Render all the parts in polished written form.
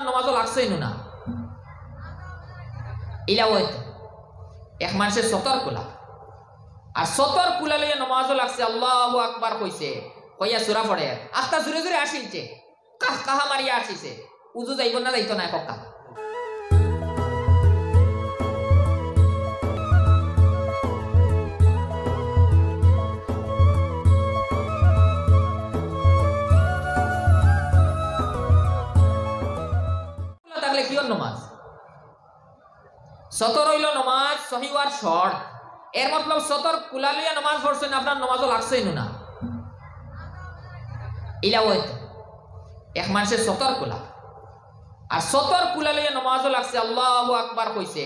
নমাজও লাগছেই না ইলা হইতো এক মানুষের সতর কুলা আর সতর কুলা লইয়া নমাজও লাগছে আল্লাহু আকবার কইছে কইয়া সূরা পড়ে আস্তা জোরে জোরে আসিলছে কাহা মারিয়া আসিছে উজু যাইব না যাইতো না কক্কা তাহলে কি নমাজ সতর হইল নমাজ সহি ওয়ার শর্ট এর মতলব সতর কুলা লইয়া নমাজ পড়ছেন আপনার নমাজও লাগছেই না ইলা হইতো এক মানুষের সতর কুলা আর সতর কুলা লইয়া নমাজও লাগছে আল্লাহু আকবার কইছে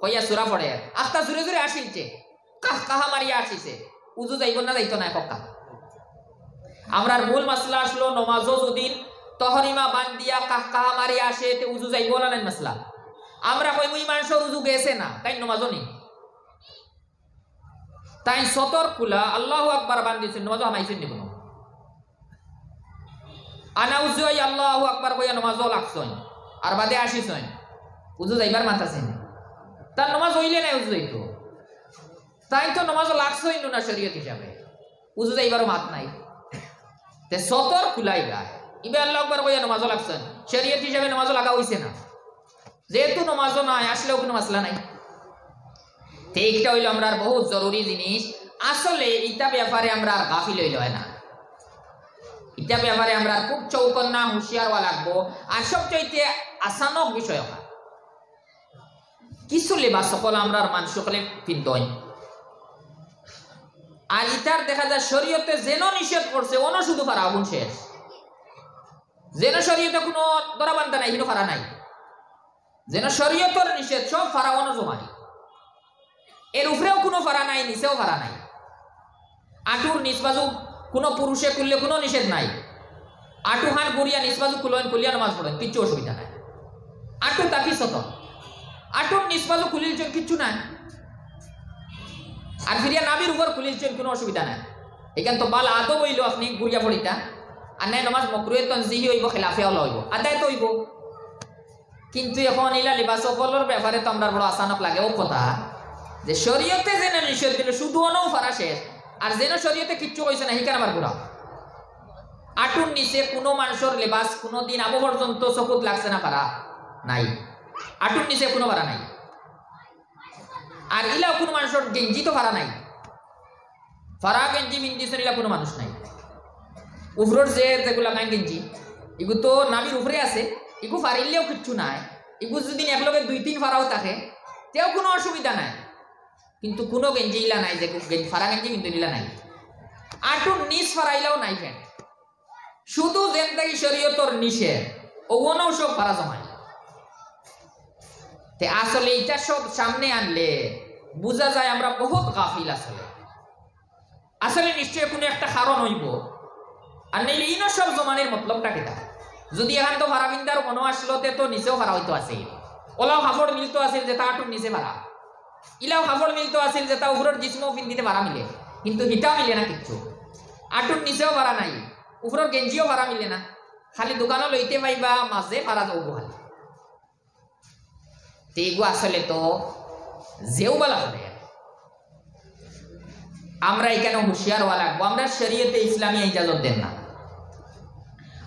কইয়া সূরা পড়ে আস্তা জোরে জোরে আসিলছে কাহা মারিয়া আসিছে উজু যাইব না যাইতো না কক্কা আমরার মূল মাসলা আসলো নমাজও যদি তহরিমা বান্দিয়া কাহা মারিয়া আসে তে উজু যাইব না নাই মাসলা আমরা কই মুই মানুষের উজু গেছে না তাই নমাজও নেই তাই সতর কুলা আল্লাহু আকবার বান্দিছেন নমাজও হামাইছেন নিব আনা উজু আল্লাহু আকবার কইয়া নমাজও লাগছই আর বাদে আসিছই উজু যাইবার মাথাছেন তার নমাজ হইলে না উজু যাইতো তাই তো নমাজও লাগছই না শরীয়ত হিসাবে উজু যাইবারও মাত নাই তে সতর কুলাই গায় ইবে আল্লাহু আকবার কইয়া নমাজও লাগছই শরীয়ত হিসাবে নমাজও লাগা হইছে না যেহেতু নমাজও নাই আসলেও কোনো মাসলা নাই তে এইটা হইল আমরার বহুত জরুরি জিনিস আসলে ইটা ব্যাপারে আমরা গাফিল হইল হয় না ইটা ব্যাপারে আমরা খুব চৌকন্না হুঁশিয়ার হওয়া লাগবো আর সবচাইতে আসানক বিষয় কিছু লেবাস সকল আমরা মানুষ সকলে পিনতই আর ইটার দেখা যায় শরীয়তে যেন নিষেধ করছে অন শুধু পারা আগুন শেষ যেন শরীয়তে কোনো দরাবান্ধা নাই কিন্তু পারা নাই যেন শরীয়তর নিষেধ সব ফারা অন জমাই এর উপরেও কোনো ফারা নাই নিচেও ফারা নাই আঁটুর নিচ বাজু কোনো পুরুষে খুললে কোনো নিষেধ নাই আঁটু হান গড়িয়া নিচ বাজু খুলিয়া নামাজ পড়েন কিচ্ছু অসুবিধা নাই আঁটু তাকি শত আঁটুর নিচ বাজু খুলিলছেন কিচ্ছু নাই আর ফিরিয়া নাবির উপর খুলিলছেন কোনো অসুবিধা নাই এখান তো বাল আদৌ হইল আপনি গড়িয়া পড়িতা আর নাই নামাজ মকরুয়ে তনজিহি হইব খেলাফে হল হইব আদায় তো হইব কিন্তু এখন ইলা লিবাস সকলের ব্যাপারে তো আমরা বড় আসানক লাগে ও কথা যে শরীয়তে যেন নিষেধ দিল শুধু অনও ফারা শেষ আর যেন শরীয়তে কিচ্ছু কইছে না হিকার আমার পুরা আটুর নিচে কোনো মানুষের লেবাস কোনো দিন আবু পর্যন্ত চকুত লাগছে না ফারা নাই আটুর নিচে কোনো ফারা নাই আর ইলাও কোনো মানুষের গেঞ্জি তো ফারা নাই ফারা গেঞ্জি মিন্দিছে ইলা কোনো মানুষ নাই উপরের যেগুলা নাই গেঞ্জি এগু তো নাবির উপরে আছে এগু ফারিলেও কিচ্ছু নাই এগু যদি একলগে 2-3 ফারাও থাকে তেও কোনো অসুবিধা নাই কিন্তু কোনো গেঞ্জি ইলা নাই যে ফারা গেঞ্জি কিন্তু ইলা নাই আটুর নিচ ফারাইলাও নাই ফেন শুধু জেন্দাগি শরীয়তর নিষেধ ওগুলোও সব ফারা জমায় তে আসলে এটা সব সামনে আনলে বোঝা যায় আমরা বহুত গাফিল আসলে নিশ্চয় কোনো একটা কারণ হইব আর নেই ইনো সব জমানের মতলবটা কেটা যদি এখান তো ফারাবিন্দার মনো আসলো তো নিচেও ফারা হইতো আছে ওলাও কাপড় মিলতো আছিল যে তা আটুর নিচে ফারা ইলাও কাপড় মিলতো আছিল যে তা উপরের জিসমও পিন্দিতে ফারা মিলে কিন্তু হিটাও মিলে না কিচ্ছু আটুর নিচেও ফারা নাই উপরের গেঞ্জিও ফারা মিলে না খালি দোকানও লইতে পাইবা মাঝে ফারা যাবো খালি তেগু আসলে তো যেও বলা হবে আমরা এখানে হুঁশিয়ার হওয়া লাগবো আমরা শরীয়তে ইসলামী ইজাজত দেন না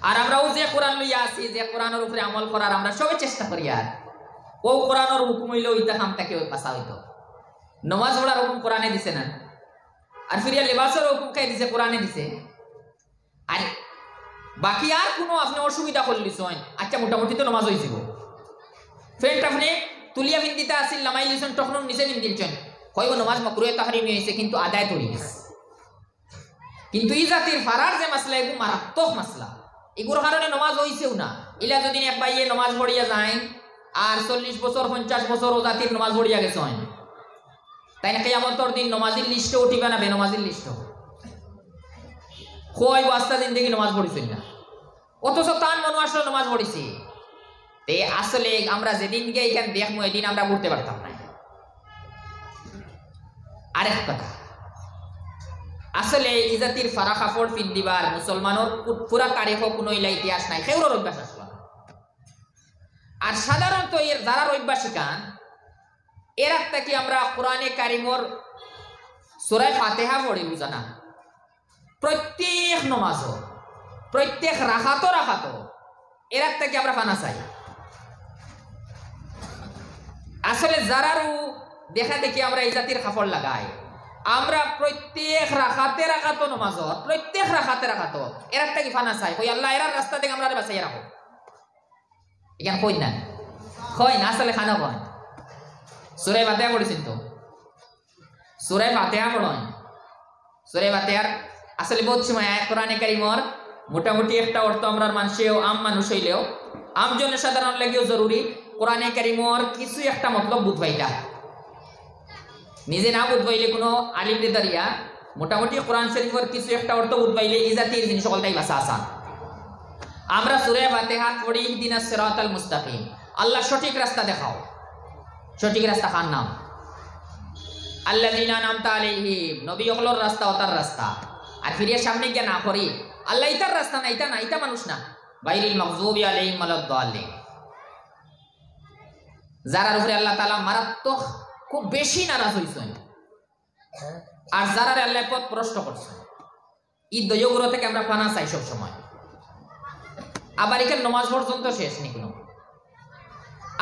আর আমরাও যে কোরআন লইয়া আছি যে কোরআনের উপরে আমল করার আমরা সবাই চেষ্টা করি আর ও কোরআনের হুকুম হইলে ওইটা কামটাকে বাঁচা হইতো নমাজ পড়ার হুকুম কোরআনে দিছে না আর ফিরিয়া লেবাসের হুকুম খাই দিছে কোরআনে দিছে আর বাকি আর কোনো আপনি অসুবিধা করলিস আচ্ছা মোটামুটি তো নমাজ হয়েছিল ফ্রেন্ড আপনি তুলিয়া বিন্দিতে আসিল নামাই লিছেন তখন নিচে বিন্দিলছেন হইব নমাজ মকরুয়ে তাহরিমি হয়েছে কিন্তু আদায় তরি গেছে কিন্তু এই জাতির ফারার যে মাসলা এগুলো মারাত্মক মাসলা এগুলোর কারণে নমাজ হইছেও না ইলা যদি এক বাইয়ে নমাজ পড়িয়া যায় আর 40 বছর 50 বছর ও জাতির নমাজ পড়িয়া গেছে তাই না কিয়ামতের দিন নমাজির লিস্টে উঠিবে না বেনমাজির লিস্ট খোয়াই বাস্তা জিন্দেগি নমাজ পড়িছেন না অথচ তান মনে আসলে নমাজ পড়িছি তে আসলে আমরা যেদিন গিয়ে এখানে দেখবো এদিন আমরা পড়তে পারতাম না আরেক কথা আসলে এই জাতির ফারা কাপড় পিন্দিবার মুসলমানের পুরা তারিখ কোনো ইলা ইতিহাস নাই সেগুলোর অভ্যাস আসলো আর সাধারণত এর যারা অভ্যাসিকান এর থেকে আমরা কোরআনে কারিমর সূরা ফাতিহা পড়ি বুঝানা প্রত্যেক নমাজও প্রত্যেক রাখাতো এর থেকে আমরা ফানা চাই। আসলে যারারও দেখা দেখি আমরা এই জাতির কাপড় লাগাই, আমরা প্রত্যেক রাখাতো নমাজত প্রত্যেক রাখাতে এর থেকে ফানা চাই, কই আল্লাহ এর রাস্তা থেকে আমরা বাঁচাই রাখো। এখানে কই না আসলে খানা কয় সূরা ফাতিহা পড়েছেন তো, সূরা ফাতিহা পড়েন। সূরা ফাতিহার আসলে বহুত সময় কোরআনে কারিমর মোটামুটি একটা অর্থ আমরা মানুষেও আম মানুষ হইলেও আমজনে সাধারণ লাগেও জরুরি কোরআনে কারিমর কিছু একটা মতলব বুঝবাইটা নিজে না বুঝবাইলে কোনো আলিম দাঁড়িয়া মোটামুটি কোরআন শরীফের কিছু একটা অর্থ বুঝবাইলে এই জাতির জিনিস সকলটাই বাসা আসান। আমরা সূরা ফাতিহা পড়ি ইহদিনাস সিরাতাল মুস্তাকিম, আল্লাহ সঠিক রাস্তা দেখাও, সঠিক রাস্তা খান নাম আল্লাযিনা আনআমতা আলাইহিম, নবী হলোর রাস্তা ওতার রাস্তা। আর ফিরে সামনে গিয়ে না করি আল্লাহ ইতার রাস্তা না, ইতা মানুষ না, গায়রিল মাগযুবি আলাইহিম ওয়ালাদ-দাল্লিন, যারার উপরে আল্লাহ তাআলা মারাত্মক খুব বেশি নারাজ হইছেন আর যারার আল্লাহ পথ প্রশ্ন করছেন। এই দয়গুলো থেকে আমরা পানা চাই সব সময়। আবার এখানে নামাজ পর্যন্ত শেষ নি কোনো,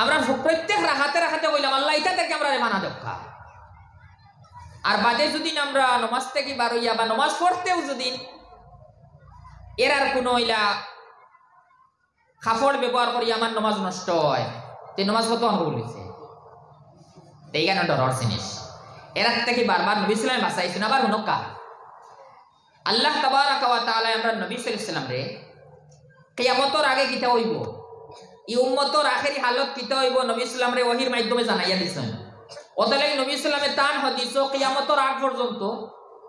আমরা প্রত্যেক রাখাতে বললাম আল্লাহ ইতা থেকে আমরা মানা দেখা। আর বাদে যদি আমরা নমাজ থেকে বার হইয়া বা নমাজ পড়তেও যদি এর আর কোনো ইলা কাপড় ব্যবহার করি আমার নমাজ নষ্ট হয়, তে নমাজ কত অঙ্গ বলেছে এইখানে ডরার জিনিস। এর থেকে বারবার নবী সাল্লাল্লাহু আলাইহি ওয়াসাল্লাম বাঁচাইছেন। আবার হুনকা আল্লাহ তাবারাকা ওয়া তাআলা আমরা নবী সাল্লাল্লাহু আলাইহি ওয়াসাল্লাম রে কিয়ামতের আগে কিতা হইব, এই উম্মতের আখেরি হালত কিতা হইব নবী সাল্লাল্লাহু আলাইহি ওয়াসাল্লাম রে ওহীর মাধ্যমে জানাইয়া দিছেন। ওতালাই নবী সাল্লাল্লাহু আলাইহি ওয়াসাল্লামে তান হাদিস কিয়ামতের আগ পর্যন্ত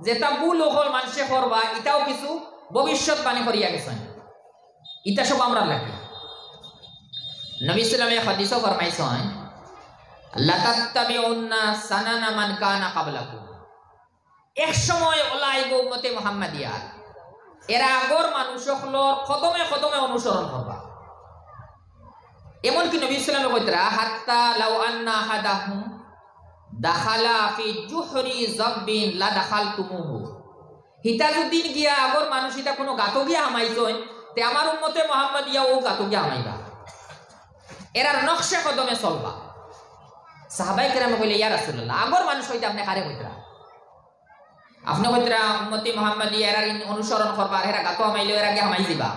যেটা ভুল হল মানুষে করবা এটাও কিছু ভবিষ্যৎবাণী করিয়া গেছেন। এটা সব আমরা লাগে নবী সাল্লাল্লাহু আলাইহি ওয়াসাল্লাম হাদিসও ফরমাইছেন লা তাত্তাবিউন্না সানানা মান কানা ক্বাবলাকুম, এক সময় ওলাইব উম্মতে মুহাম্মাদিয়া এরা আগর মানুষ হলোর কদমে অনুসরণ করবা। এমন কি নবী সাল্লাল্লাহু আলাইহি ওয়াসাল্লাম কইতরা হাত্তা লাউ আন্না হাদাহুম দাখালা ফি জুহরি যাববিন লা দাখালতুমুহু, হিতা যদি গিয়া আগর মানুষ এটা কোনো গাত গিয়া হামাইছন তে আমার উম্মতে মুহাম্মাদিয়া ও গাত গিয়া হামাইবা, এরার নকশা কদমে চলবা। সাহাবায়ে কেরাম কইলে ইয়া রাসূলুল্লাহ আগর মানুষ হইতে আপনি কারে কইতরা, আপনি কইতরা উম্মতে মুহাম্মাদিয়া এরার অনুসরণ করবা, এরা গাত হামাইলে এরা গিয়া হামাই দিবা,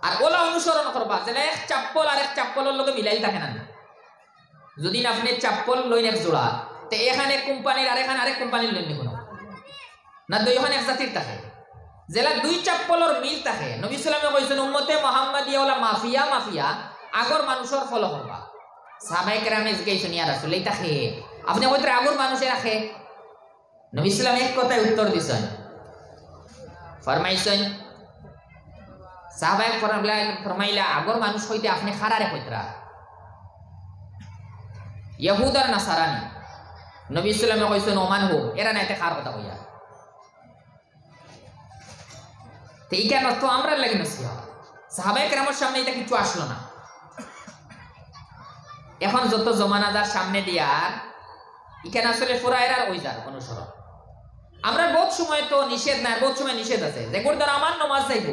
আর ওলা অনুসরণ করবা যেন এক চাপ্পল আর এক চাপ্পলের লগে মিলাই থাকে না। যদি আপনি চাপ্পল লইন এক জোড়া তে এখানে কোম্পানির আর এখানে আরেক কোম্পানির লইন কোনো না, দুইখানে এক জাতির থাকে জেলা দুই চাপ্পলের মিল থাকে। নবী সাল্লাল্লাহু আলাইহি ওয়াসাল্লাম কইছেন উম্মতে মুহাম্মাদিয়া ওলা মাফিয়া আগর মানুষের ফলো করবা। সাহাবায়ে কেরামে জিজ্ঞাসা ইয়া রাসূলুল্লাহ এটা খে আপনি কইতরা আগর মানুষে রাখে? নবী সাল্লাল্লাহু আলাইহি ওয়াসাল্লাম এক কথায় উত্তর দিছেন, ফরমাইছেন সাহাবায়ে ফরমাইলা আগর মানুষ হইতে আপনি খারারে কইতরা ইহুদ আর নাসারানি। নবী সাল্লাল্লাহু আলাইহি ওয়াসাল্লাম কইছেন ওমান হো এরা নাইতে খার কথা কইয়া। তো এইটা নষ্ট আমরা লাগি নসিহত, সাহাবায়ে কেরামের সামনে এটা কিছু আসলো না। এখন যত জমানাদার সামনে দিয়া এখানে আসলে পুরা এরার ওই যার অনুসরণ। আমরা বহুত সময় তো নিষেধ নাই, বহুত সময় নিষেধ আছে যেগুলো দ্বারা আমার নমাজ যাইব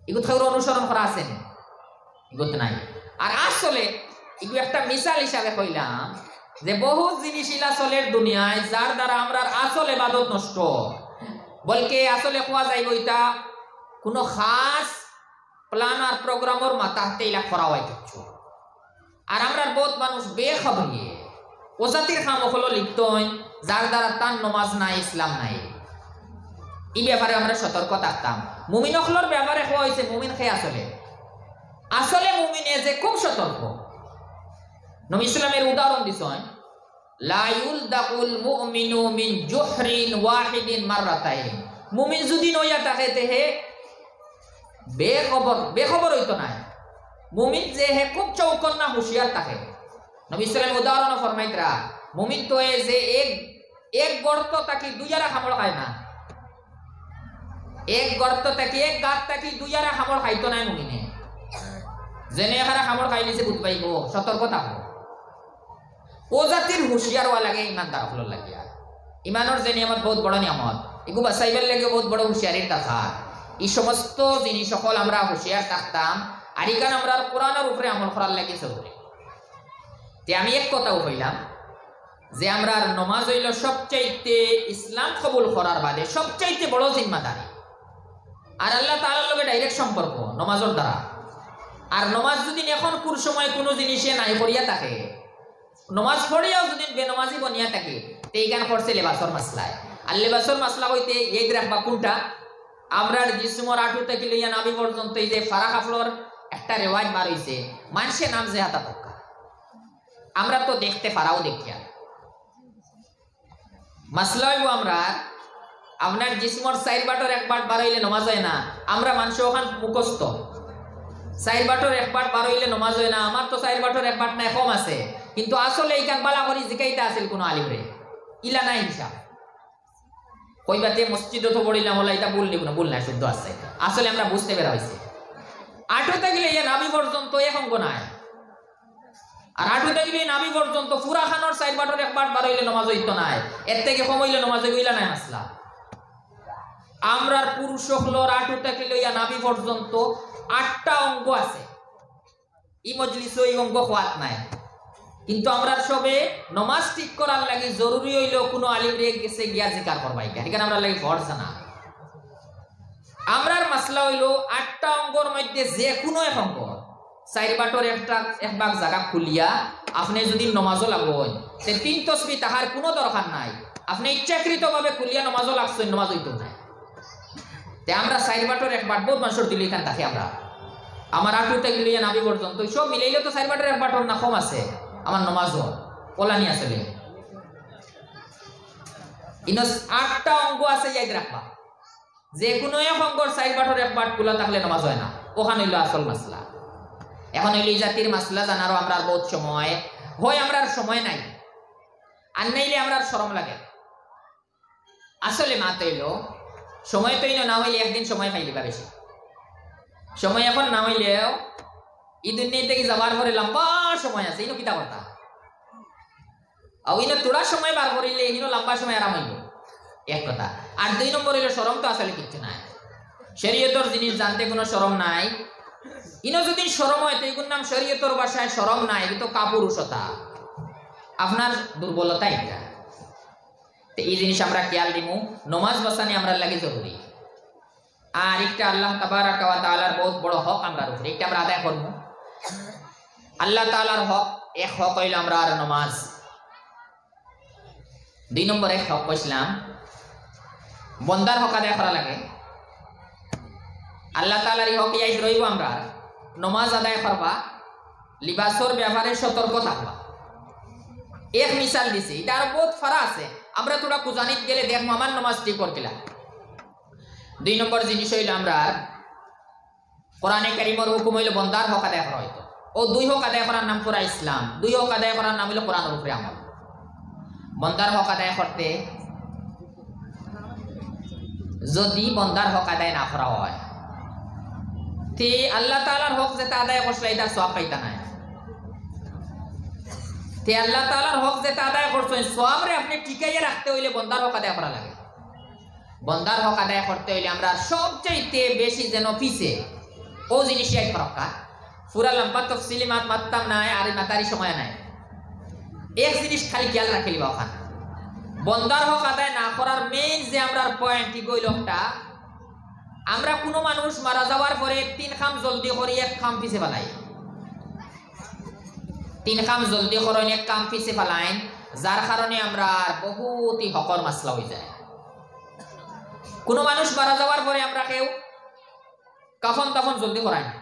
এগুলো থেকে অনুসরণ করা আছে এগুলো নাই। আর আসলে এগুলো একটা মিসাল হিসাবে কইলাম যে বহু জিনিস ইলা চলের দুনিয়ায় যার দ্বারা আমরা আসল ইবাদত নষ্ট, বলকে আসলে কোয়া যাইব এটা কোনো খাস প্ল্যান আর প্রোগ্রামের মাথাতে ইলা করা হয় কিছু। আর আমরা বহুত মানুষ বেখবরি ও জাতির খাম হলো লিপ্ত যার দ্বারা তার নমাজ নাই, ইসলাম নাই। এই ব্যাপারে আমরা সতর্ক থাকতাম। মুমিন হলোর ব্যাপারে হওয়া হয়েছে মুমিন খে আসলে মুমিনে যে খুব সতর্ক। নবী ইসলামের উদাহরণ দিছেন লা ইউলদাকুল মুমিনু মিন জুহরিন ওয়াহিদিন মাররাতাইন, মুমিন যদি নইয়া থাকে তেহে বেখবর হইতো না। মুমিন যে হে খুব চৌকন্না হুঁশিয়ার থাকে। নবী সাল্লাল্লাহু আলাইহি উদাহরণ ফরমাইতরা মুমিন তো এ যে এক গর্ত তাকি দুইয়ারা খামড় খায় না, এক গর্ত তাকি এক গাত তাকি দুইয়ারা খামড় খাইতো না মুমিনে। যেনে এখানে খামড় খাই লিছে বুধ পাইব সতর্ক থাকো ও জাতির হুঁশিয়ার হওয়া লাগে ইমানদার হল লাগিয়া ইমানের যে নিয়ামত বহুত বড় নিয়ামত এগু বাঁচাইবার লাগে বহুত বড় হুঁশিয়ারির দরকার এই সমস্ত জিনিস সকল আমরা হুঁশিয়ার থাকতাম আর এখানে আমরা কোরআনের উপরে আমল করার লাগে জরুরি তে আমি এক কথাও কইলাম যে আমরা নমাজ হইল সবচাইতে ইসলাম কবুল করার বাদে সবচাইতে বড় জিম্মাদারি আর আল্লাহ তাআলার লগে ডাইরেক্ট সম্পর্ক নমাজের দ্বারা আর নমাজ যদি এখন কোন সময় কোনো জিনিসে নাই করিয়া থাকে নমাজ পড়িয়াও যদি বেনমাজি বনিয়া থাকে তে এইখান করছে লেবাসর মাসলায় আর লেবাসর মাসলা হইতে এই রাখবা কোনটা আমরা জিসমর আটু থেকে লইয়া নাবি পর্যন্ত এই যে ফারা কাফলর একটা রেওয়াজ বার হইছে মানুষে নাম যে হাতা পক্কা আমরা তো দেখতে পারাও দেখিয়া মাসলা হইব আমরা আপনার জিসমর সাইড বাটর এক বাট বার হইলে নমাজ হয় না আমরা মানুষ ওখান মুখস্থ সাইড বাটর এক বাট বার হইলে নমাজ হয় না আমার তো সাইড বাটর এক বাট নাই কম আছে কিন্তু আসলে এইখান বালা করি জিকাইতে আসিল কোনো আলিমরে ইলা নাই হিসাব কইবাতে মসজিদ তো পড়িলাম হলো এটা ভুল নিব না ভুল নাই শুদ্ধ আছে আসলে আমরা বুঝতে পেরা হইছে আটুতে গেলে ইয়া নাবি পর্যন্ত এক অঙ্গ নাই আর আটুতে গেলে নাবি পর্যন্ত পুরা খানোর সাইড বাটর এক বাট বার হইলে নমাজ হইতো নাই এর থেকে কম হইলে নমাজ হইলা নাই মাসলা আমরার পুরুষ হলোর আটুতে গেলে ইয়া নাবি পর্যন্ত 8টা অঙ্গ আছে এই মজলিসে এই অঙ্গ হওয়াত নাই কিন্তু আমরা সবে নমাজ ঠিক করার লাগে জরুরি হইল কোনো আলিম রে গেছে গিয়া জিকার করবাই এখানে আমরা লাগে ফরজ না আমরার মাসলা হইল 8টা অঙ্গর মধ্যে যে কোনো এক অঙ্গ চার বাটর একটা এক ভাগ জায়গা খুলিয়া আপনি যদি নমাজও লাগবেন সে 3 তাসবিহ তাহার কোনো দরকার নাই আপনি ইচ্ছাকৃতভাবে খুলিয়া নমাজও লাগছেন নমাজ হইতো না তে আমরা চার বাটর এক বাট বহুত মানুষের দিলে এখান থাকে আমরা আমার আটুতে গেলে নাবি পর্যন্ত সব মিলাইলে তো চার বাটর এক বাটর না কম আছে আমার নমাজও কলানি আসলে ইনস 8টা অঙ্গ আছে ইয়াদ রাখবা যে কোনো এক অঙ্গর চার বাটর এক বাট খোলা থাকলে নমাজ হয় না ওখানে হইল আসল মাসলা এখন হইল এই জাতির মাসলা জানারও আমরা বহুত সময় হয় আমরা সময় নাই আর নাইলে আমরা শরম লাগে আসলে মা তৈল সময় তৈল না হইলে একদিন সময় পাইলিবা বেশি সময় এখন না হইলেও এই দুনিয়া থেকে যাবার পরে লম্বা সময় আছে ইনো কিতা কথা আর ইনো তোড়া সময় বার করিলে ইনো লম্বা সময় আরাম হইল এক কথা আর 2 নম্বর হইল শরম তো আসলে কিচ্ছু নাই শরীয়তর জিনিস জানতে কোনো শরম নাই ইনো যদি শরম হয় তো এগুর নাম শরীয়তর ভাষায় শরম নাই কিন্তু কাপুরুষতা আপনার দুর্বলতা এটা তো এই জিনিস আমরা খেয়াল দিমু নমাজ বাসানি আমরা লাগে জরুরি আর একটা আল্লাহ তাবারাক ওয়া তাআলার বহুত বড় হক আমরার উপরে এটা আমরা আদায় করব আল্লাহ তাআলার হক এক হক হইল আমরা আর নামাজ 2 নম্বর এক হক কইছিলাম বন্দার হক আদায় করা লাগে আল্লাহ তাআলার হক ইয়াই রইব আমরা নামাজ আদায় করবা লিবাসর ব্যাপারে সতর্ক থাকবা এক মিসাল দিছি এটা আর বহুত ফারা আছে আমরা তোরা কুজানিত গেলে দেখব আমার নামাজ ঠিক করকিলা 2 নম্বর জিনিস হইল আমরা কোরআনে কারীমের হুকুম হইল বন্দার হক আদায় করা হইতো ও 2 হক আদায় করার নাম পুরা ইসলাম 2 হক আদায় করার নাম হইল কোরআনের উপরে আমল বন্দার হক আদায় করতে যদি বন্দার হক আদায় না করা হয় তে আল্লাহ তাআলার হক যেটা আদায় করছে এটা সওয়াব পাইতা না তে আল্লাহ তাআলার হক যেটা আদায় করছেন সওয়াবরে আপনি টিকাইয়া রাখতে হইলে বন্দার হক আদায় করা লাগে বন্দার হক আদায় করতে হইলে আমরা সবচেয়ে বেশি যেন পিছে ও জিনিসই এক প্রকা পুরা লম্বা তফসিলি মাততাম নাই আর মাতারি সময় নাই এক জিনিস খালি খেয়াল রাখিলিবা ওখানে বন্দার হক আদায় না করার মেইন যে আমরা পয়েন্ট গইলটা আমরা কোনো মানুষ মারা যাওয়ার পরে 3 খাম জলদি করি 1 খাম পিছে ফেলাই 3 খাম জলদি করেন 1 খাম পিছে ফেলাইন যার কারণে আমরা বহুতই হকর মাসলা হয়ে যায় কোনো মানুষ মারা যাওয়ার পরে আমরা কেউ কাফন তাফন জলদি করাই না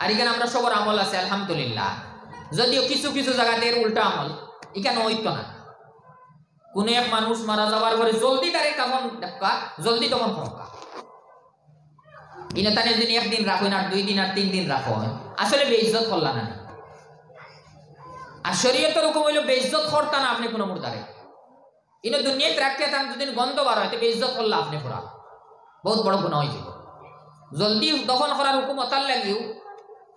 আর এখানে আমরা সবার আমল আছে আলহামদুলিল্লাহ যদিও কিছু কিছু জায়গাতে উল্টা আমল এখানে হইতো না কোন এক মানুষ মারা যাওয়ার পরে জলদি তারে কাফন দেখা জলদি তখন ফরকা ইনা তানে দিন একদিন রাখুন আর 2 দিন আর 3 দিন রাখুন আসলে বেইজ্জত করলা না আর শরীয়তের হুকুম হইল বেইজ্জত করতা না আপনি কোনো মুর্দারে ইনো দুনিয়াতে রাখতে তাম দুদিন গন্ধ বার হয় তো বেইজ্জত করলা আপনি পুরা বহুত বড় গুনাহ হয়ে যাব জলদি দফন করার হুকুম অতাল লাগিও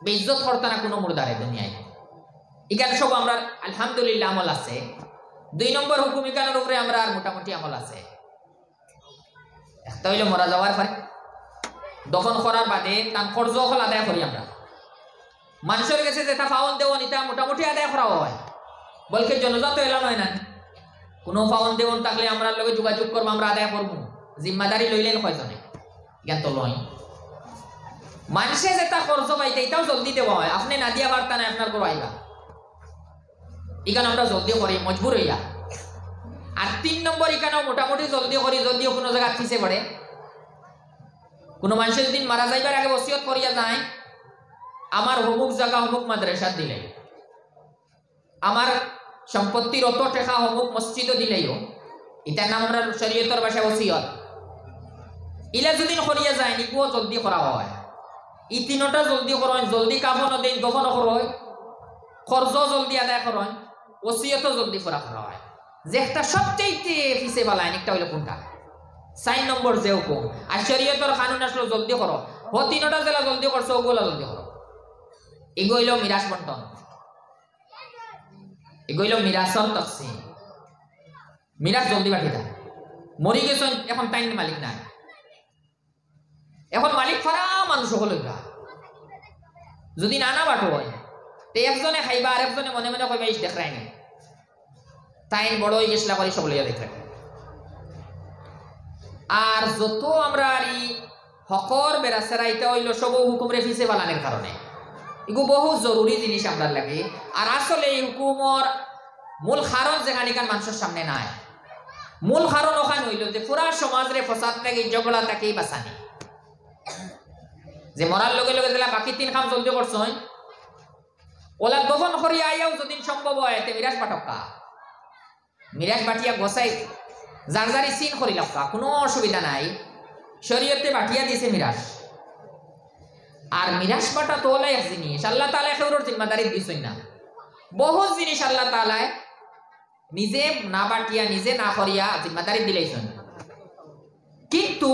বেইজ্জত করতে না কোনো মুর্দারে দুনিয়ায়। এখানে সব আমরা আলহামদুলিল্লাহ আমল আছে। 2 নম্বর হুকুম এখানের উপরে আমরা আর মোটামুটি আমল আছে। একটা হইলে মরা যাওয়ার পরে দফন করার বাদে তার খরচ হল আদায় করি আমরা। মানুষের কাছে যেটা ফাউন দেওয়ান এটা মোটামুটি আদায় করা হয়, বলকে জনজাত এলা নয় না। কোনো ফাউন দেওয়ান থাকলে আমরা লগে যোগাযোগ করবো, আমরা আদায় করবো। জিম্মাদারি লইলেন কয়জনে জ্ঞান তো লয়। মানুষে যেটা খরচ পাইতে এটাও জলদি দেওয়া হয়, আপনি না দিয়া বার্তা নাই আপনার করো আইবা, এখানে আমরা জলদি করি মজবুর হইয়া। আর 3 নম্বর এখানেও মোটামুটি জলদি করি, যদিও কোনো জায়গা পিছিয়ে পড়ে। কোনো মানুষের যদি মারা যাইবার আগে ওসিয়ত করিয়া যায়, আমার অমুক জায়গা অমুক মাদ্রাসা দিলে, আমার সম্পত্তির অত টাকা অমুক মসজিদও দিলেও, এটার নাম আমরা শরীয়তের ভাষায় ওসিয়ত। ইলা যদি করিয়া যায় নিকুও জলদি করা হয়। এই 3টা জলদি করেন, জলদি কাফনও দেন, দফনও করেন, খরচ জলদি আদায় করেন, ওসিয়তও জলদি করা হয়। যে একটা সবচেয়ে পিছে বালায় একটা হইলো কোনটা? 4 নম্বর যে হুকুম। আর শরীয়তের কানুন আসলো জলদি করো, 3টা জেলা জলদি করছো ওগুলা জলদি করো। এগো হইল মিরাজ বন্টন, এগো হইল মিরাজর তকসিম। মিরাজ জলদি বাটি দেয়। মরি গেছেন এখন টাইম মালিক নাই, এখন মালিক ফারা মানুষ হল। যদি নানা বাটো হয় তে একজনে খাইবা আর একজনে মনে মনে কইবা ইস দেখ রায়নি তাই বড় হয়ে গেছিলা করে সব লইয়া দেখে। আর যত আমরা এই হকর বেড়াছেরা এটা হইল সব হুকুম রেফিসে বালানের কারণে, এগুলো বহু জরুরি জিনিস আমরা লাগে। আর আসলে এই হুকুমর মূল কারণ যেখানে মানুষের সামনে নাই, মূল কারণ ওখানে হইল যে পুরা সমাজরে ফসাদ থেকে ঝগড়া তাকেই বাঁচানি। যে মরার লগে লগে দিলা বাকি 3 কাম জলদি করছ, ওলা দফন করিয়া আইয়াও যদি সম্ভব হয় তে মিরাজ বাটকা, মিরাজ বাটিয়া গোসাই যার যারি সিন করি লক্কা, কোনো অসুবিধা নাই। শরীয়তে বাটিয়া দিছে মিরাজ। আর মিরাজ বাটা তো ওলাই এক জিনিস আল্লাহ তাআলা খেউরর জিম্মাদারি দিছেন না। বহু জিনিস আল্লাহ তাআলা নিজে না বাটিয়া নিজে না করিয়া জিম্মাদারি দিলেছেন, কিন্তু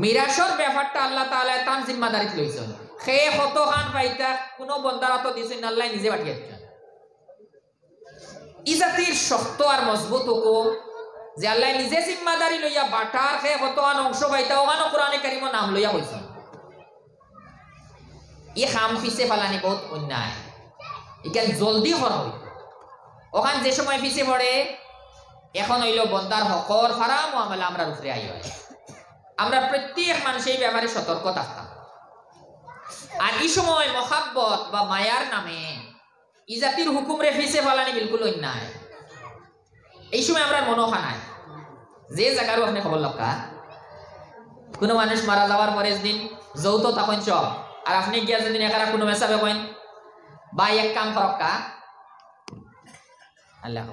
মিরাজের ব্যাপারটা আল্লাহ তাআলা তার জিম্মাদারি লইছেন। সে কত খান পাইতা কোনো বন্দারা তো দিছেন আল্লাহ নিজে বাটিয়া দিছেন। ইজাতির শক্ত আর মজবুত হুকুম যে আল্লাহ নিজে জিম্মাদারি লইয়া বাটার সে কত আন অংশ পাইতা ওখানে কোরআনে কারিমের নাম লইয়া হইছেন। ই খাম পিছে ফালানি বহুত অন্যায়, এখান জলদি করা হইল। ওখান যে সময় পিছে পড়ে এখন হইল বন্দার হকর ফারা মুআমালা আমরা উপরে আই হয়। আমরা প্রত্যেক মানুষ এই ব্যাপারে সতর্ক থাকতাম। আর এই সময় মহাব্বত বা মায়ার নামে ইজাতির হুকুম রে পিছে ফালানি বিলকুল অন্যায়। এই সময় আমরা মনোখা নাই যে জায়গারও আপনি খবর লক্কা, কোনো মানুষ মারা যাওয়ার পরে দিন যৌথ তখন সব, আর আপনি গিয়া যদি একারা কোনো মেসাবে কইন বা এক কাম করক্কা, আল্লাহ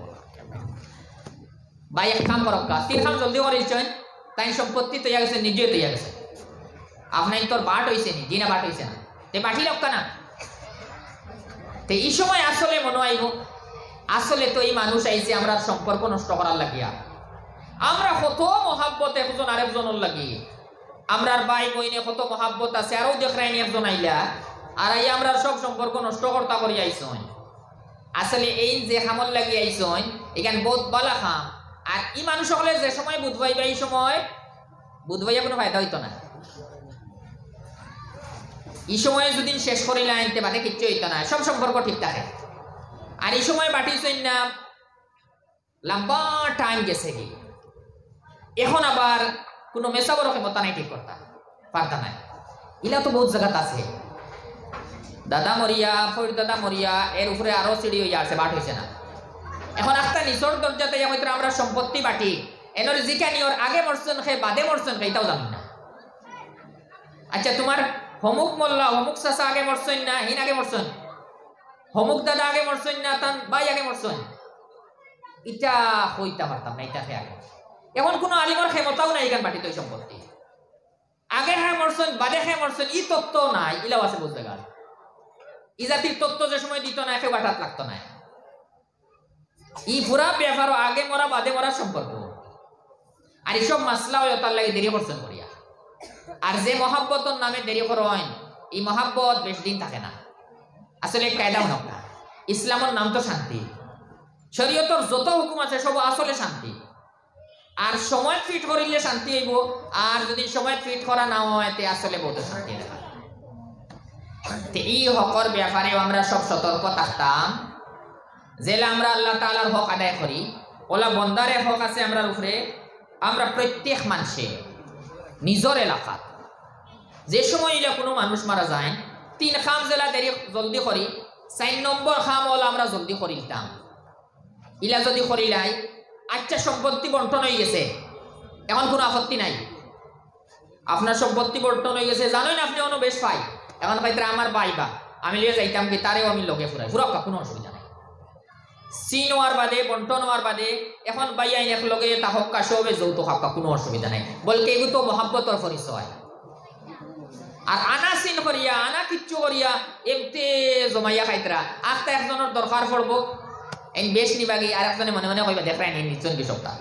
বা এক কাম করক্কা 3 কাম জলদি করেছেন, তাই সম্পত্তি তৈয়া গেছে, নিজে তৈয়া গেছে, আপনার তোর বাট হয়েছে নি দিনা বাট হয়েছে না, তে বাটি লক্কা না। তে এই সময় আসলে মনে আইব আসলে তো এই মানুষ আইছে আমরা সম্পর্ক নষ্ট করার লাগিয়া। আমরা কত মহাব্বত একজন আরেকজনের লাগি, আমরার ভাই বইনে কত মহাব্বত আছে, আরও দেখরাইনি একজন আইলা আর আই আমরা সব সম্পর্ক নষ্ট করতা করি আইসন। আসলে এই যে খামল লাগি আইসন এখান বহুত বালা খাম। আর এই মানুষ সকলে যে সময় বুধবাই বা এই সময় বুধবাইয়া কোনো ফায়দা হইতো না। এই সময়ে যদি শেষ করিলে আনতে বাদে কিচ্ছু হইতো না, সব সম্পর্ক ঠিক থাকে। আর এই সময় বাটিছেন না লম্বা টাইম গেছে কি, এখন আবার কোনো মেসা বড় ক্ষমতা নাই ঠিক করতা পারতা নাই। ইলা তো বহুত জায়গাত আছে, দাদা মরিয়া ফরিদ দাদা মরিয়া এর উপরে আরো সিঁড়ি হইয়া আছে, বাট হয়েছে না। এখন একটা নিচর দরজাতে হয়তো আমরা সম্পত্তি বাটি এনর জিকানি ওর আগে মরছেন খে বাদে মরছেন খে এটাও জানি না। আচ্ছা তোমার হমুক মোল্লা হমুক চাচা আগে মরছেন না হিন আগে মরছেন, হমুক দাদা আগে মরছেন না তান ভাই আগে মরছেন, এটা হইতে পারতাম না। এটা খে আগে এখন কোনো আলিমর ক্ষমতাও নাই এখান বাটিতে ওই সম্পত্তি আগে হ্যাঁ মরছেন বাদে হ্যাঁ মরছেন ই তত্ত্ব নাই, ইলাও আছে বুঝতে গেল। ই জাতির তত্ত্ব যে সময় দিত না একে বাটাত লাগতো না। ই পুরা ব্যাপার আগে মরা বাদে মরার সম্পর্ক। আর এইসব মাসলা হয় তার লাগে দেরি করছেন করিয়া। আর যে মহাব্বতর নামে দেরি করেন এই মহাব্বত বেশ দিন থাকে না। আসলে কায়দা নকা ইসলামের নাম তো শান্তি শরীয়তর যত হুকুম আছে সব আসলে শান্তি আর সময় ফিট করিলে শান্তি হইব আর যদি সময় ফিট করা না হয় তে আসলে বহুত শান্তি দেখা তে এই হকর ব্যাপারে আমরা সব সতর্ক থাকতাম যেলা আমরা আল্লাহ তাআলার হক আদায় করি ওলা বন্দারের হক আছে আমরার উপরে আমরা প্রত্যেক মানুষে নিজের এলাকা যে সময় ইলা কোনো মানুষ মারা যায় 3 খাম জেলা দেরি জলদি করি 4 নম্বর খাম ওলা আমরা জলদি করিতাম ইলা যদি করিলাই আচ্ছা সম্পত্তি বন্টন হয়ে গেছে এখন কোনো আপত্তি নাই আপনার সম্পত্তি বন্টন হয়ে গেছে জানেন আপনি অন্য বেশ পাই এখন কইতরা আমার বাইবা আমি লিয়ে যাইতাম কি তারেও আমি লগে ফুরাই ফুরাক কোনো অসুবিধা নাই সিন হওয়ার বাদে বন্টন হওয়ার বাদে এখন বাই আইন এক লগে তাহক কাশবে যৌতুক হাক্কা কোনো অসুবিধা নাই বলকে এগুলো তো মহাব্বতর পরিচয় আর আনা সিন করিয়া আনা কিচ্ছু করিয়া এমতে জমাইয়া খাইতরা আস্তে একজনের দরকার পড়ব এই বেশ নিবাগি আর একজনে মনে মনে কইবা দেখাই নি নিচন কি সপ্তাহ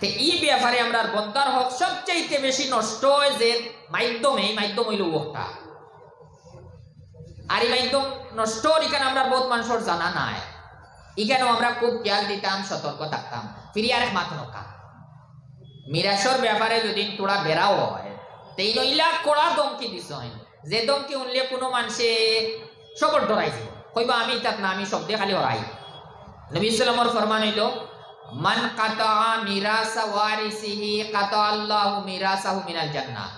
তে এই ব্যাপারে আমরা বন্দার হক সবচেয়ে বেশি নষ্ট হয় যে মাধ্যম হইল ওটা আর এই মাধ্যম নষ্ট এখানে আমরা বহুত মানুষের জানা নাই এখানেও আমরা খুব খেয়াল দিতাম সতর্ক থাকতাম ফিরি আরেক মাথ নকা মিরাসর ব্যাপারে যদি তোরা বেড়াও হয় তেই নইলা কড়া দমকি দিস যে দমকি উনলে কোনো মানুষে সকল ডরাইছে কইবা আমি তাক না আমি শব্দে খালি হরাই নবী সাল্লাল্লাহু ফরমান হইল মান কাতা মিরাসা ওয়ারিসিহি কাতা আল্লাহু মিরাসাহু মিনাল জান্নাহ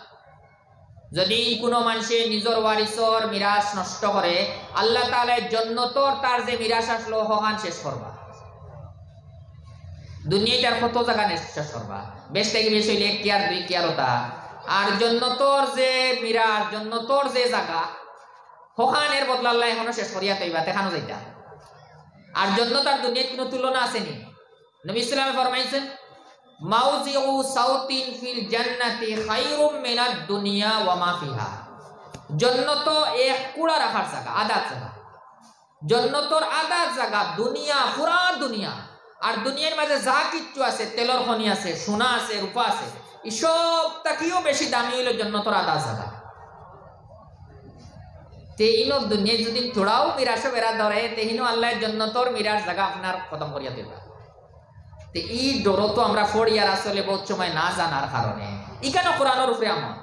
যদি কোনো মানুষে নিজের ওয়ারিসর মিরাস নষ্ট করে আল্লাহ তাআলা জান্নাতর তার যে মিরাস আসলো হহান শেষ করবা দুনিয়াটার কত জায়গা শেষ করবা বেশ থেকে বেশ হইলে এক কিয়ার দুই কিয়ার ওটা আর জান্নাতর যে মিরাস জান্নাতর যে জায়গা হহানের বদলা আল্লাহ এখনো শেষ করিয়া তৈবা দেখানো যাইতা আর জান্নাত আর দুনিয়ার কোনো তুলনা আসেনি নবী সাল্লাল্লাহু আলাইহি ফরমাইছেন মাউজিউ সাউতিন ফিল জান্নাতি খায়রুম মিনাদ দুনিয়া ওয়া মা ফিহা জান্নাত এক কুড়া রাখার জায়গা আদা জায়গা জান্নাতর আদা জায়গা দুনিয়া পুরা দুনিয়া আর দুনিয়ার মাঝে যা কিছু আছে তেলর খনি আছে সোনা আছে রূপা আছে এসব তাকিও বেশি দামি হইল জান্নাতর আদা জায়গা তে ইনো দুনিয়া যদি থোড়াও মিরাস বেরা ধরে তেহিনো আল্লাহর জান্নাতর মিরাস জায়গা আপনার খতম করিয়া দিবা তে এই ডর তো আমরা ফড়িয়ার আসলে বহুত সময় না জানার কারণে ইকানো কোরআনের উপরে আমল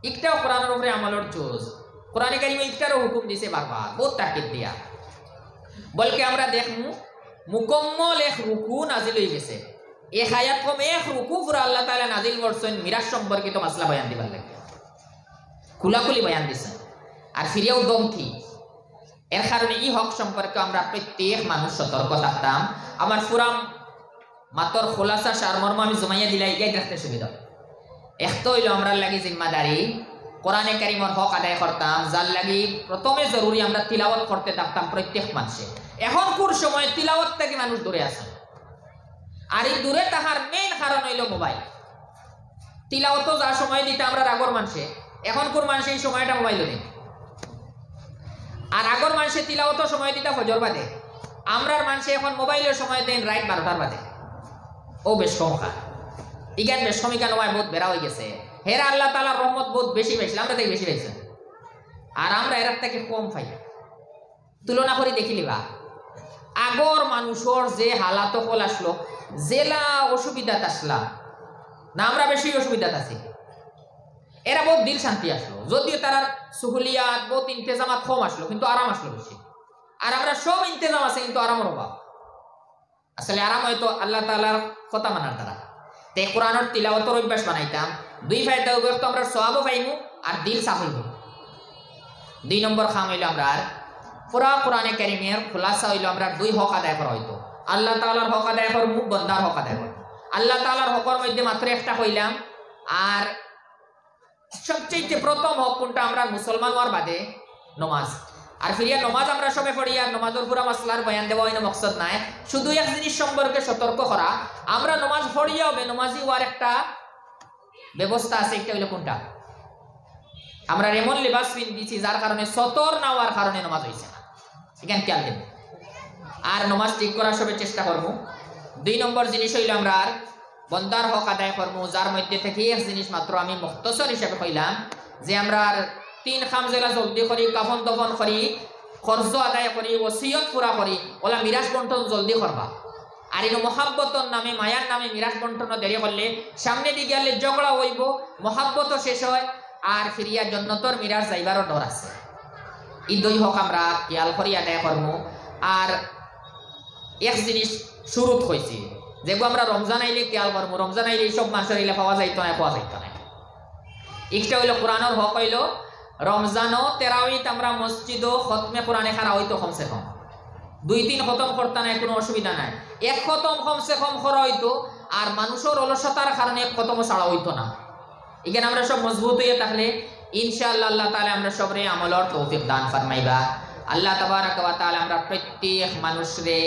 একটাও কোরআনের উপরে আমলের জোজ কোরআনে কারিমে একটারও হুকুম দিছে বারবার বহুত তাকিদ দিয়া বলকে আমরা দেখমু মুকম্মল এক রুকু নাজিল হয়ে গেছে এক আয়াত কম এক রুকু পুরো আল্লাহ তাআলা নাজিল করছেন মিরাজ সম্পর্কিত মাসলা বয়ান দিবার লাগে খুলাখুলি বয়ান দিছেন আর ফিরিয়াও দমকি এর কারণে এই হক সম্পর্কে আমরা প্রত্যেক মানুষ সতর্ক থাকতাম আমার ফুরাম মাতর খোলাসা সারমর্ম আমি জমাইয়া দিলাই গাইড রাখতে সুবিধা একটা হইল আমরা লাগি জিম্মাদারি কোরআনে কারিমর হক আদায় করতাম যার লাগি প্রথমে জরুরি আমরা তিলাওয়াত করতে থাকতাম প্রত্যেক মানুষে এখন কোন সময় তিলাওয়াত থেকে মানুষ দূরে আছে আর এই দূরে তাহার মেইন কারণ হইল মোবাইল তিলাওয়াত যা সময় দিতে আমরা আগর মানুষে এখন কোন মানুষ এই সময়টা মোবাইল নেই আর আগর মানুষে তিলাওয়াত সময় দিতে ফজর বাদে আমরার মানুষে এখন মোবাইলের সময় দেন রাত 12টার বাদে ও বেশ কম খায় ইগান বেশ কমিকা নয় বহুত বেড়া হয়ে গেছে হেরা আল্লাহ তাআলার রহমত বহুত বেশি পাইছিল আমরা থেকে বেশি পাইছে আর আমরা এর থেকে কম পাই তুলনা করে দেখিলিবা আগর মানুষের যে হালাত হল আসলো জেলা অসুবিধাত আসলা না আমরা বেশি অসুবিধাত আছি এরা বহুত দিল শান্তি আসলো যদিও তার সুহুলিয়াত বহুত ইন্তেজামাত কম আসলো কিন্তু আরাম আসলো বেশি আর আমরা সব ইন্তেজাম আছে কিন্তু আরামের অভাব আসলে আরাম হয়তো আল্লাহ তাআলার কথা মানার দ্বারা তে কোরআনের তিলাওয়াতের অভ্যাস বানাইতাম দুই ফায়দা হবে তো আমরা সওয়াবও পাইমু আর দিল সাফ হইব দুই নম্বর খাম হইল আমরা পুরা কোরআনে কারিমের খুলাসা হইল আমরা দুই হক আদায় করা হইতো আল্লাহ তাআলার হক আদায় কর মুখ বন্দার হক আদায় কর আল্লাহ তাআলার হকের মধ্যে মাত্র একটা কইলাম আর সবচেয়ে প্রথম হক কোনটা আমরা মুসলমান হওয়ার বাদে নামাজ আর ফিরিয়া নামাজ আমরা সবে পড়ি আর নামাজের পুরা মাসলার বয়ান দেওয়া হইনা মকসদ নাই শুধু এক জিনিস সম্পর্কে সতর্ক করা আমরা নামাজ পড়িয়া হবে নামাজি হওয়ার একটা ব্যবস্থা আছে একটা হইলো কোনটা আমরা এমন লিবাস পিন্দিছি যার কারণে সতর না হওয়ার কারণে নামাজ হইছে না এখানে খেয়াল দেব আর নামাজ ঠিক করার সবে চেষ্টা করবো দুই নম্বর জিনিস হইল আমরা আর বন্দার হক আদায় করবো যার মধ্যে থেকে এক জিনিস মাত্র আমি মুখতসর হিসাবে কইলাম যে আমরা তিন খাম জেলা জলদি করি কাফন দফন করি খরচ আদায় করি ওসিয়ত পুরা করি ওলা মিরাজ বন্টন জলদি করবা আর এই মহাব্বতর নামে মায়ার নামে মিরাজ বন্টন দেরি করলে সামনে দিকে গেলে ঝগড়া হইব মহাব্বত শেষ হয় আর ফিরিয়া জন্নতর মিরাজ যাইবারও ডর আছে এই দুই হক আমরা খেয়াল করি আদায় করবো আর এক জিনিস শুরুত হয়েছে যেগুলো আমরা রমজান আইলে খেয়াল করবো রমজান আইলে এইসব মানুষের আইলে পাওয়া যাইতো না একটা হইলো কোরআনের হক হইলো রমজানও তেরাউইত আমরা মসজিদও খতমে কোরআনে খারা হইতো কমসে কম 2-3 খতম করতে নাই কোনো অসুবিধা নাই এক খতম কমসে কম করা হইতো আর মানুষের অলসতার কারণে এক খতম ছাড়া হইতো না এখানে আমরা সব মজবুত হয়ে থাকলে ইনশাআল্লাহ আল্লাহ তাআলা আমরা সবরে আমলের তৌফিক দান ফরমাইবা আল্লাহ তাবারাক ওয়া তাআলা আমরা প্রত্যেক মানুষরে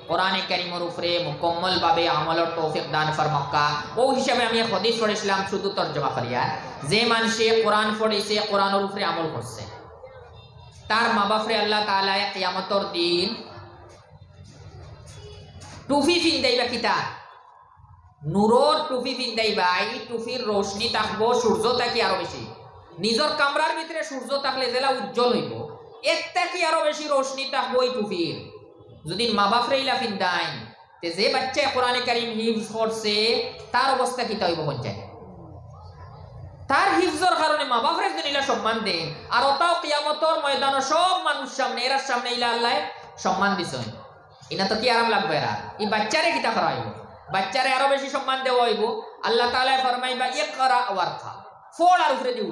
কোরআনে কারীমের উপরে মুকম্মল ভাবে আমলের তৌফিক দান ফরমাক্কা ও হিসাবে আমি হাদিস পড়েছিলাম শুধু তরজমা করিয়া যে মানুষে কোরআন পড়েছে কোরআনের উপরে আমল করছে তার মা বাপরে আল্লাহ তাআলা কিয়ামতের দিন টুপি পিন্দাইবা কিতা নূরের টুপি পিন্দাইবা এই টুপির রোশনি থাকবো সূর্য থাকি আরো বেশি নিজের কামরার ভিতরে সূর্য থাকলে জেলা উজ্জ্বল হইব এর থেকে আরো বেশি রোশনি থাকবো এই টুপির যদি মা বাপরে ইলা পিন্দাইন তে যে বাচ্চা কোরআনে কারীম হিফজ করছে তার অবস্থা কিতা হইব পঞ্চায়েত তার হিফজর কারণে মা বাপরে যদি ইলা সম্মান দেন আর ওটাও কিয়ামতের ময়দানে সব মানুষ সামনে এর সামনে ইলা আল্লাহ সম্মান দিছেন ইনা তো কি আরাম লাগবে এরা এই বাচ্চারে কিতা করা হইব বাচ্চারে আরো বেশি সম্মান দেওয়া হইব আল্লাহ তাআলা ফরমাইবা ইকরা ওয়ারকা ফোড় আর উপরে দিউ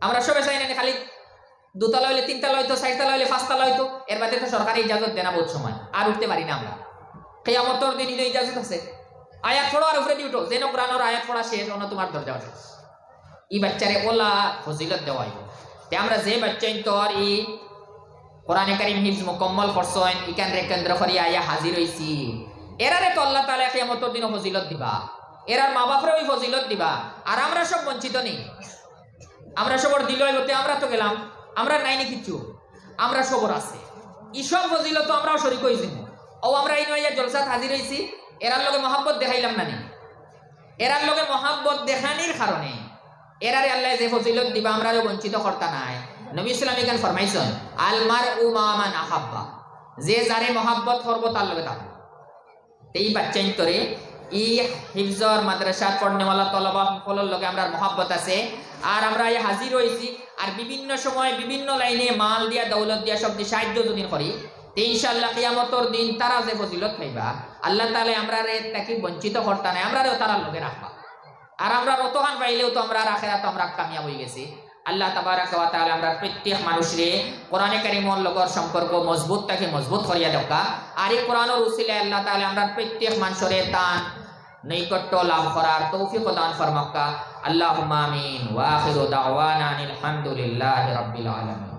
আমরা সবে চাই না খালি দুতলা হইলে তিনতলা হইতো চারতলা হইলে পাঁচতলা হইতো এর বাদে তো সরকারি ইজাজত দেনা বহুত সময় আর উঠতে পারি না আমরা কিয়ামতের দিন ইজাজত আছে আয়াত পড়ো আর উপরে দিউটো যেন কোরআনের আয়াত পড়া শেষ অন্য তোমার দরজা আছে এই বাচ্চারে ওলা ফজিলত দেওয়া হইব তে আমরা যে বাচ্চাইন তোর এই কোরআনে কারীম হিফজ মুকম্মল করছেন ইকান রে কেন্দ্র করি আয়া হাজির হইছি এরারে তো আল্লাহ তাআলা কিয়ামতের দিন ফজিলত দিবা এরার মা বাপরে ওই ফজিলত দিবা আর আমরা সব বঞ্চিত নেই আমরা সবর দিল হইতে আমরা তো গেলাম আমরা নাই নি কিছু আমরা সবর আছে ইসব ফজিলত তো আমরাও শরীক হইছি ও আমরা এই নয়া জলসাত হাজির হইছি এরার লগে মহব্বত দেখাইলাম না নি এরার লগে মহব্বত দেখানির কারণে এরারে আল্লাহ যে ফজিলত দিবা আমরাও বঞ্চিত করতা নাই নবী সাল্লাল্লাহু আলাইহি ফরমাইছেন আল মারউ মা মান আহাব্বা যে যারে মহব্বত করব তার লগে থাকবে এই বাচ্চাইন তোরে এই হিফজর মাদ্রাসা পড়নেওয়ালা তলবা সকলের লগে আমরা মহব্বত আছে আর আমরা এই হাজির হইছি আর বিভিন্ন সময় বিভিন্ন লাইনে মাল দিয়া দৌলত দিয়া সব দিয়ে সাহায্য যদি করি ইনশাআল্লাহ কিয়ামতের দিন তারা যে ফজিলত পাইবা আল্লাহ তাআলা আমরারে তাকে বঞ্চিত করতা না আমরারে তারার লগে রাখবা আর আমরা রতহান পাইলেও তো আমরা আখিরাত আমরা কামিয়াব হয়ে গেছি আল্লাহ তাবারাক ওয়া তাআলা আমরা প্রত্যেক মানুষরে কোরআনে কারীমের লগর সম্পর্ক মজবুত থাকে মজবুত করিয়া দেওয়া আর এই কোরআনের উসিলায় আল্লাহ তাআলা আমরা প্রত্যেক মানুষের দান নৈকট্য লাভ করার তৌফিক দান ফরমাক্কা আল্লাহুম্মা আমিন ওয়া আখিরু দাওয়ানা আলহামদুলিল্লাহি রাব্বিল আলামিন।